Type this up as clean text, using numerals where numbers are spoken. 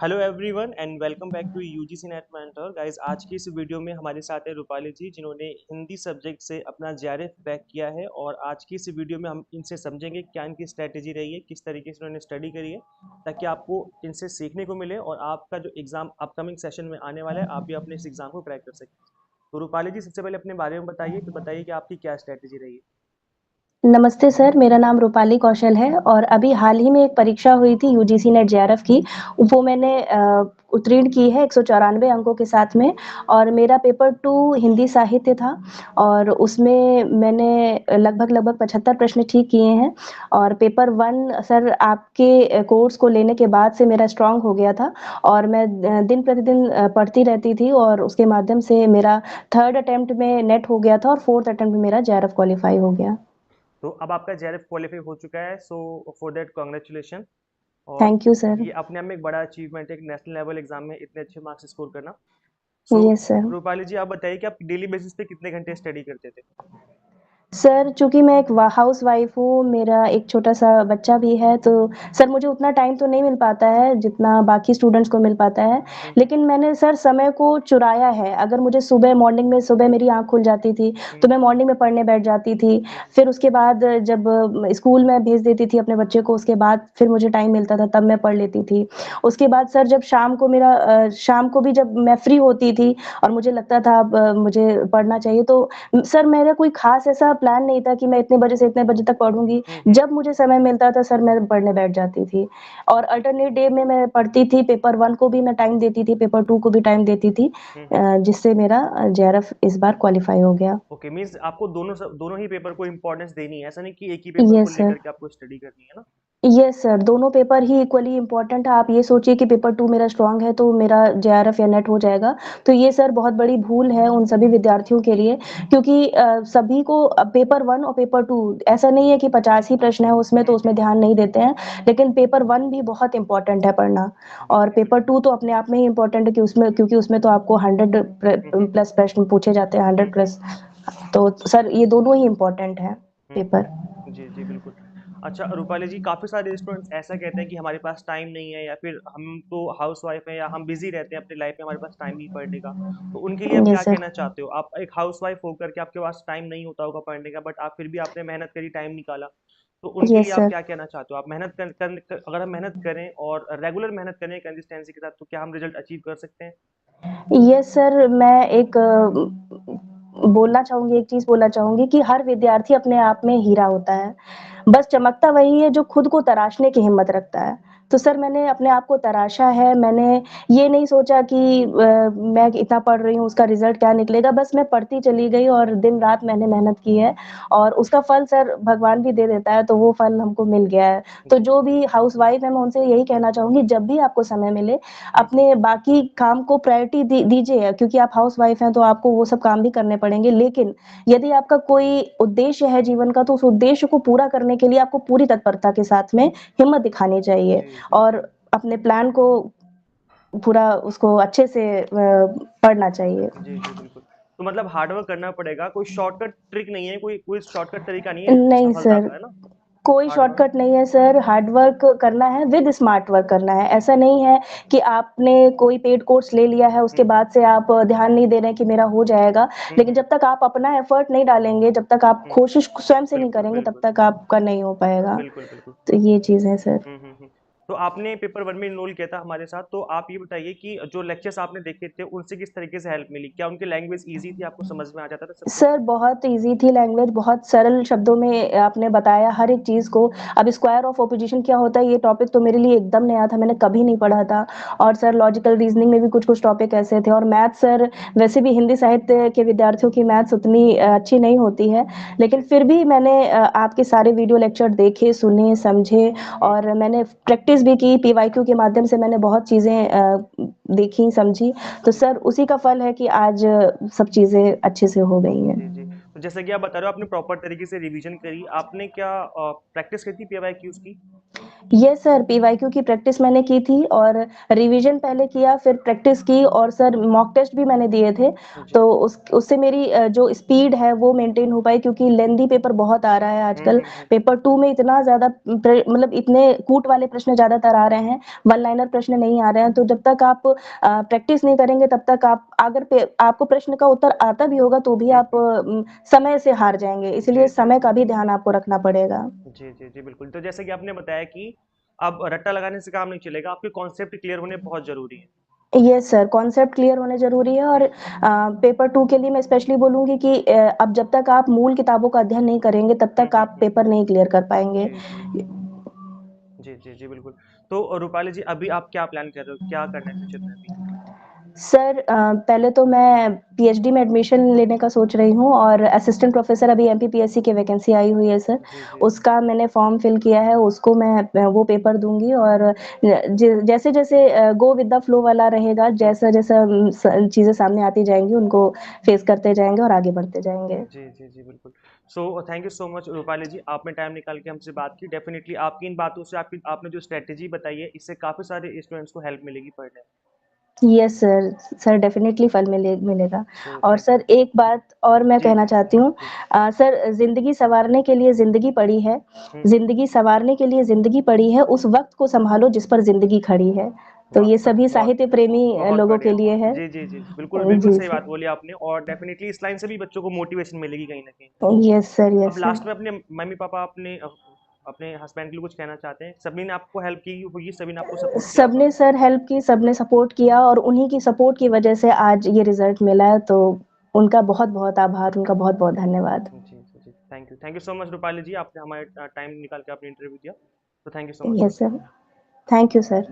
Hello everyone and welcome back to UGC NET mentor guys. आज की इस video में हमारे साथ है रूपाली जी, जिन्होंने हिंदी सब्जेक्ट से अपना जेआरएफ क्रैक किया है। और आज की इस वीडियो में हम इनसे समझेंगे क्या इनकी स्ट्रैटेजी रही है, किस तरीके से उन्होंने स्टडी करी है, ताकि आपको इनसे सीखने को मिले और आपका जो एग्ज़ाम अपकमिंग सेशन में आने वाला है आप भी अपने इस एग्ज़ाम को क्रैक कर सकें। तो रूपाली जी, सबसे पहले अपने बारे में बताइए, फिर बताइए कि आपकी क्या स्ट्रैटेजी रही है। नमस्ते सर, मेरा नाम रूपाली कौशल है और अभी हाल ही में एक परीक्षा हुई थी यूजीसी नेट जेआरएफ की। वो मैंने उत्तीर्ण की है 194 अंकों के साथ में और मेरा पेपर 2 हिंदी साहित्य था और उसमें मैंने लगभग 75 प्रश्न ठीक किए हैं और पेपर 1 सर आपके कोर्स को लेने के बाद से मेरा स्ट्रॉन्ग हो गया था और मैं दिन प्रतिदिन पढ़ती रहती थी और उसके माध्यम से मेरा 3rd अटेम्प्ट में नेट हो गया था और 4th अटेम्प्ट में मेरा जेआरएफ क्वालीफाई हो गया। तो अब आपका जेआरएफ क्वालिफाई हो चुका है, सो फॉर दैट कॉन्ग्रेचुलेशन। और थैंक यू सर। ये अपने आप में एक बड़ा अचीवमेंट है, एक नेशनल लेवल एग्जाम में इतने अच्छे मार्क्स स्कोर करना। So yes sir. Rupali ji, आप बताइए कि आप डेली बेसिस पे कितने घंटे स्टडी करते थे। सर चूँकि मैं एक हाउसवाइफ़ हूँ, मेरा एक छोटा-सा बच्चा भी है, तो सर मुझे उतना टाइम तो नहीं मिल पाता है, जितना बाकी स्टूडेंट्स को मिल पाता है। हम्म, लेकिन मैंने सर समय को चुराया है, अगर मुझे सुबह मॉर्निंग में सुबह मेरी आँख खुल जाती थी, हम्म, तो मैं मॉर्निंग में पढ़ने बैठ जाती थी। हम्म, फिर उसके बाद जब स्कूल में भेज देती थी अपने बच्चे को, उसके बाद फिर मुझे टाइम मिलता था, तब मैं पढ़ लेती थी। उसके बाद सर जब शाम को भी जब मैं फ्री होती थी और मुझे लगता था अब मुझे पढ़ना चाहिए, तो सर मेरा कोई ख़ास ऐसा प्लान नहीं था कि मैं इतने बजे से इतने बजे तक पढ़ूँगी। हम्म, जब मुझे समय मिलता था सर मैं पढ़ने बैठ जाती थी और अल्टरनेट डे में मैं पढ़ती थी, पेपर 1 को भी मैं टाइम देती थी, पेपर 2 को भी टाइम देती थी हम्म। जिससे मेरा जेआरएफ इस बार क्वालीफाई हो गया। ओके, मीन्स आपको दोनों ही पेपर को इम्पोर्टेंस देनी है, ऐसा नहीं कि एक ही पेपर को यस सर। लेकर के आपको स्टडी करनी है ना। यस सर, दोनों पेपर ही इक्वली इम्पोर्टेंट है। आप ये सोचिए कि पेपर 2 मेरा स्ट्रॉन्ग है तो मेरा जेआरएफ या नेट हो जाएगा। तो ये सर बहुत बड़ी भूल है उन सभी विद्यार्थियों के लिए क्योंकि सभी को पेपर 1 और पेपर 2 ऐसा नहीं है कि 50 ही प्रश्न है उसमें तो उसमें ध्यान नहीं देते हैं। लेकिन पेपर 1 भी बहुत इम्पोर्टेंट है पढ़ना जी और जी पेपर बिल्कुल। 2 तो अपने आप में ही इम्पोर्टेंट है कि उसमें क्योंकि उसमें तो आपको 100 प्लस प्रश्न पूछे जाते हैं, 100 हम्म, प्लस। तो सर ये दोनों ही इम्पोर्टेंट है पेपर। जी जी बिल्कुल। अच्छा रूपाली जी, काफ़ी सारे स्टूडेंट्स ऐसा कहते हैं कि हमारे पास टाइम नहीं है, या फिर हम तो हाउस वाइफ हैं या हम बिजी रहते हैं अपनी लाइफ में, हमारे पास टाइम नहीं पढ़ने का। तो उनके लिए आप क्या यस सर। कहना चाहते हो। आप एक हाउस वाइफ होकर के आपके पास टाइम नहीं होता होगा पढ़ने का, बट आप फिर भी आपने मेहनत करी, टाइम निकाला। तो उनके लिए यस आप सर। क्या कहना चाहते हो। आप अगर हम मेहनत करें और रेगुलर मेहनत करें कंसिस्टेंसी के साथ, तो क्या हम रिजल्ट अचीव कर सकते हैं। यस सर, मैं एक बोलना चाहूँगी, एक चीज़ बोलना चाहूँगी कि हर विद्यार्थी अपने आप में हीरा होता है। बस चमकता वही है जो खुद को तराशने की हिम्मत रखता है। तो सर मैंने अपने आप को तराशा है, मैंने ये नहीं सोचा कि मैं इतना पढ़ रही हूँ, उसका रिज़ल्ट क्या निकलेगा, बस मैं पढ़ती चली गई और दिन-रात मैंने मेहनत की है और उसका फल सर भगवान भी दे देता है, तो वो फल हमको मिल गया है। तो जी। जो भी हाउसवाइफ़ है, मैं उनसे यही कहना चाहूँगी, जब भी आपको समय मिले, हम्म, अपने बाकी काम को प्रायोरिटी दीजिए क्योंकि आप हाउसवाइफ़ हैं, तो आपको वो सब काम भी करने पड़ेंगे। लेकिन यदि आपका कोई उद्देश्य है जीवन का, तो उस उद्देश्य को पूरा करने के लिए आपको पूरी तत्परता के साथ में हिम्मत दिखानी चाहिए जी जी और अपने प्लान को पूरा उसको अच्छे से पढ़ना चाहिए। जी जी बिल्कुल। तो मतलब हार्ड वर्क करना पड़ेगा, कोई शॉर्टकट ट्रिक नहीं है, कोई कोई शॉर्टकट तरीका नहीं है नहीं सफलता सर, का, है ना। कोई हार्ड वर्क। शॉर्टकट नहीं है सर, हार्ड वर्क करना है विद स्मार्ट वर्क करना है। ऐसा नहीं है कि आपने कोई पेड कोर्स ले लिया है, उसके हम्म, बाद से आप ध्यान नहीं दे रहे हैं कि मेरा हो जाएगा। लेकिन हम्म, जब तक आप अपना एफर्ट नहीं डालेंगे, जब तक आप हम्म, कोशिश स्वयं से नहीं बिल्कुल करेंगे, तब बिल्कुल तक आपका नहीं हो पाएगा। बिल्कुल बिल्कुल। तो ये चीज़ है सर। तो आपने पेपर वन में इनरोल किया था हमारे साथ, तो आप ये बताइए कि जो लेक्चर्स आपने देखे थे उनसे किस तरीके से हेल्प मिली। क्या उनकी लैंग्वेज ईजी थी, आपको समझ में आ जाता था सब कुछ। सर बहुत ईज़ी थी लैंग्वेज, बहुत सरल शब्दों में आपने बताया हर एक चीज़ को। अब स्क्वायर ऑफ ऑपोजिशन क्या होता है ये टॉपिक तो मेरे लिए एकदम नया था, मैंने कभी नहीं पढ़ा था और सर लॉजिकल रीज़निंग में भी कुछ-कुछ टॉपिक ऐसे थे और मैथ्स सर वैसे भी हिंदी साहित्य के विद्यार्थियों की मैथ्स उतनी अच्छी नहीं होती है। लेकिन जी। फिर भी मैंने आपके सारे वीडियो लेक्चर देखे, सुने, समझे और मैंने प्रैक्टिस भी की, पीवाईक्यू के माध्यम से मैंने बहुत चीज़ें देखी, समझी। तो जी सर उसी का फल है कि आज सब चीज़ें अच्छे से हो गई हैं। जी जी। तो जैसे कि आप बता रहे हो, आपने प्रॉपर तरीके से रिवीजन करी, आपने क्या प्रैक्टिस करी थी पीवाईक्यूज की। यस सर, पीवाईक्यू की प्रैक्टिस मैंने की थी और रिवीजन पहले किया, फिर प्रैक्टिस की और सर मॉक टेस्ट भी मैंने दिए थे। जी। तो उससे मेरी जो स्पीड है वो मेंटेन हो पाई, क्योंकि लेंथी पेपर बहुत आ रहा है आजकल। पेपर 2 में इतना ज़्यादा मतलब इतने कूट वाले प्रश्न ज़्यादातर आ रहे हैं, वन लाइनर प्रश्न नहीं आ रहे हैं। तो जब तक आप प्रैक्टिस नहीं करेंगे तब तक आप अगर आपको प्रश्न का उत्तर आता भी होगा तो भी आप समय से हार जाएँगे। इसलिए जी, जी। समय का भी ध्यान आपको रखना पड़ेगा। जी, जी, जी, बिल्कुल। तो जैसे कि आपने बताया कि अब रट्टा लगाने से काम नहीं चलेगा, आपके कॉन्सेप्ट क्लियर होने बहुत ज़रूरी है। यस सर, कॉन्सेप्ट क्लियर होने ज़रूरी है और पेपर 2 के लिए मैं स्पेशली बोलूँगी कि अब जब तक आप मूल किताबों का अध्ययन नहीं करेंगे तब तक आप पेपर नहीं क्लियर कर पाएँगे। जी, जी। जी, जी, जी, बिल्कुल। तो रूपाली जी, अभी आप क्या प्लान कर रहे हो? क्या करना है फ्यूचर में अभी? सर पहले तो मैं पीएचडी में एडमिशन लेने का सोच रही हूँ और असिस्टेंट प्रोफ़ेसर अभी एमपीपीएससी की वैकेंसी आई हुई है सर। जी, जी। उसका मैंने फ़ॉर्म फिल किया है, उसको मैं वो पेपर दूँगी और जैसे-जैसे गो विद द फ्लो वाला रहेगा, जैसा-जैसा चीज़ें सामने आती जाएँगी, उनको फेस करते जाएँगे और आगे बढ़ते जाएँगे। जी, जी, जी, बिल्कुल। So thank you so much Rupali ji, आपने टाइम निकाल के हमसे बात की। डेफ़िनिटली आपकी इन बातों से आपने जो स्ट्रैटेजी बताई है, इससे काफ़ी सारे स्टूडेंट्स को हेल्प मिलेगी पढ़ने में। यस सर, सर डेफ़िनेटली फल मिलेगा। सो और थैंक सर एक बात और मैं जी, कहना जी, चाहती हूँ, जी। सर ज़िंदगी सँवारने के लिए ज़िंदगी पड़ी है, हुँ, हुँ। ज़िंदगी सँवारने के लिए ज़िंदगी पड़ी है, उस वक़्त को सँभालो जिस पर ज़िंदगी खड़ी है। तो वाह! ये सभी बहुत साहित्य प्रेमी बहुत लोगों बढ़िया। के लिए है। जी, जी, जी, जी। बिल्कुल, बिल्कुल जी सही सर। बात बोली आपने और डेफ़िनिटली इस लाइन से भी बच्चों को मोटिवेशन मिलेगी कहीं न कहीं। यस सर, अब यस सर। लास्ट में अपने मम्मी-पापा अपने हस्बैंड के लिए कुछ कहना चाहते हैं? सभी ने आपको हेल्प की होगी, सभी ने आपको सपोर्ट किया होगा? सबने सर हेल्प की, सबने सपोर्ट किया और उन्हीं की सपोर्ट की वज़ह से आज ये रिज़ल्ट मिला है, तो उनका बहुत-बहुत आभार, उनका बहुत-बहुत धन्यवाद। जी, जी, जी। Thank you. Thank you so much Rupali ji, आपने हमारे टाइम निकाल के आपने इंटरव्यू दिया। तो thank you so much yes for sir, thank you sir.